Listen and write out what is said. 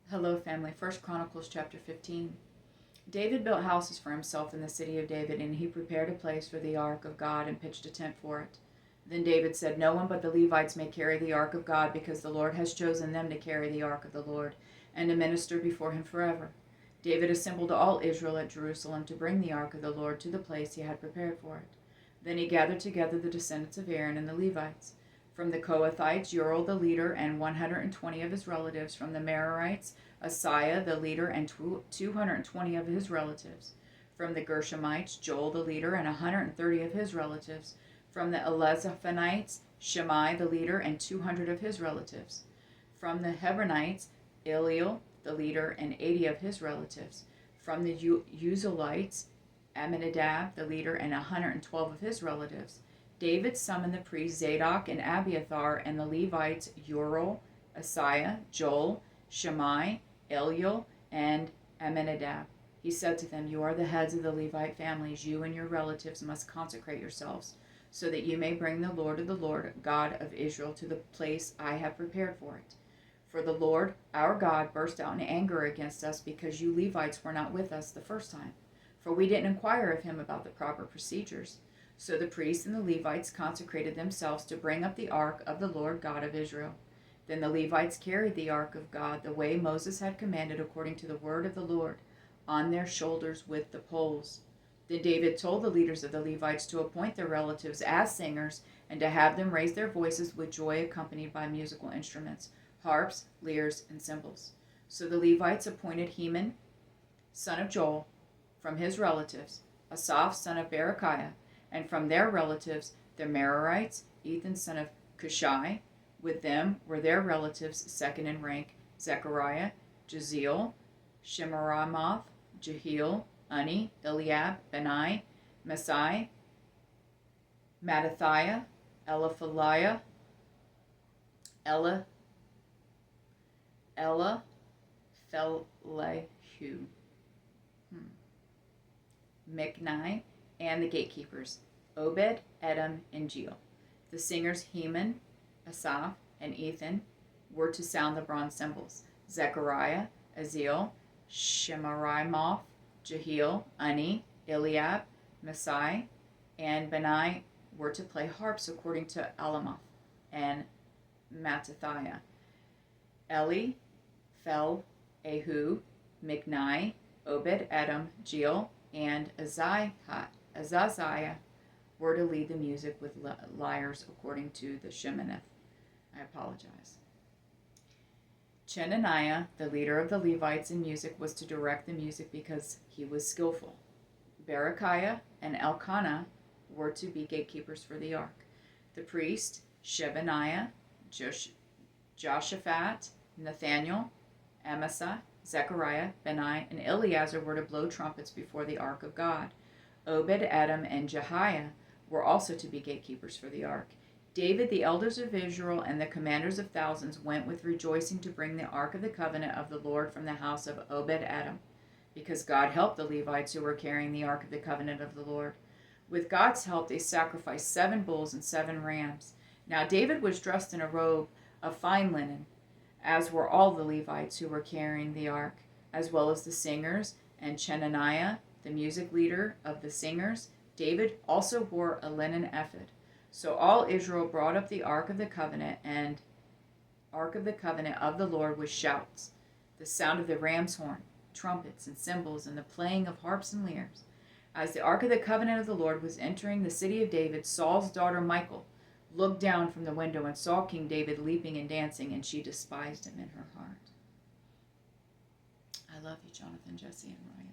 Hello, family. First Chronicles chapter 15. David built houses for himself in the city of David, and he prepared a place for the ark of God and pitched a tent for it. Then David said, "No one but the Levites may carry the ark of God, because the Lord has chosen them to carry the ark of the Lord and to minister before him forever." David assembled all Israel at Jerusalem to bring the ark of the Lord to the place he had prepared for it. Then he gathered together the descendants of Aaron and the Levites. From the Kohathites, Uriel the leader and 120 of his relatives. From the Merarites, Asaiah the leader and 220 of his relatives. From the Gershonites, Joel the leader and 130 of his relatives. From the Elezaphanites, Shimei the leader and 200 of his relatives. From the Hebronites, Eliel the leader and 80 of his relatives. From the Uzalites, Amminadab the leader and 112 of his relatives. David summoned the priests Zadok and Abiathar and the Levites Uriel, Asaiah, Joel, Shimei, Eliel, and Amminadab. He said to them, "You are the heads of the Levite families. You and your relatives must consecrate yourselves, so that you may bring the Lord of the Lord, God of Israel, to the place I have prepared for it. For the Lord, our God, burst out in anger against us because you Levites were not with us the first time, for we didn't inquire of him about the proper procedures." So the priests and the Levites consecrated themselves to bring up the ark of the Lord God of Israel. Then the Levites carried the ark of God the way Moses had commanded according to the word of the Lord, on their shoulders with the poles. Then David told the leaders of the Levites to appoint their relatives as singers and to have them raise their voices with joy accompanied by musical instruments, harps, lyres, and cymbals. So the Levites appointed Heman, son of Joel, from his relatives, Asaph, son of Berechiah, and from their relatives, the Merarites, Ethan, son of Cushai. With them were their relatives, second in rank, Zechariah, Jeziel, Shemiramoth, Jehiel, Unni, Eliab, Benai, Masai, Mattathiah, Eliphaliah, Eliphelahu, Miknai, and the gatekeepers, Obed, Edom, and Jeel. The singers Heman, Asaph, and Ethan were to sound the bronze cymbals. Zechariah, Aziel, Shemarimoth, Jehiel, Unni, Eliab, Masai, and Benai were to play harps according to Alamoth and Mattathiah. Eli, Fel, Ehud, Miknai, Obed, Edom, Jeel, and Azaziah were to lead the music with lyres according to the Sheminith. I apologize. Chenaniah, the leader of the Levites in music, was to direct the music because he was skillful. Berechiah and Elkanah were to be gatekeepers for the ark. The priest, Shebaniah, Joshaphat, Nathaniel, Amasai, Zechariah, Benai, and Eleazar were to blow trumpets before the ark of God. Obed, Edom, and Jehiah were also to be gatekeepers for the ark. David, the elders of Israel, and the commanders of thousands went with rejoicing to bring the ark of the covenant of the Lord from the house of Obed-Edom, because God helped the Levites who were carrying the ark of the covenant of the Lord. With God's help, they sacrificed 7 bulls and 7 rams. Now David was dressed in a robe of fine linen, as were all the Levites who were carrying the ark, as well as the singers, and Chenaniah, the music leader of the singers. David also wore a linen ephod. So all Israel brought up the ark of the covenant of the Lord with shouts, the sound of the ram's horn, trumpets and cymbals, and the playing of harps and lyres. As the ark of the covenant of the Lord was entering the city of David, Saul's daughter Michal looked down from the window and saw King David leaping and dancing, and she despised him in her heart. I love you, Jonathan, Jesse, and Ryan.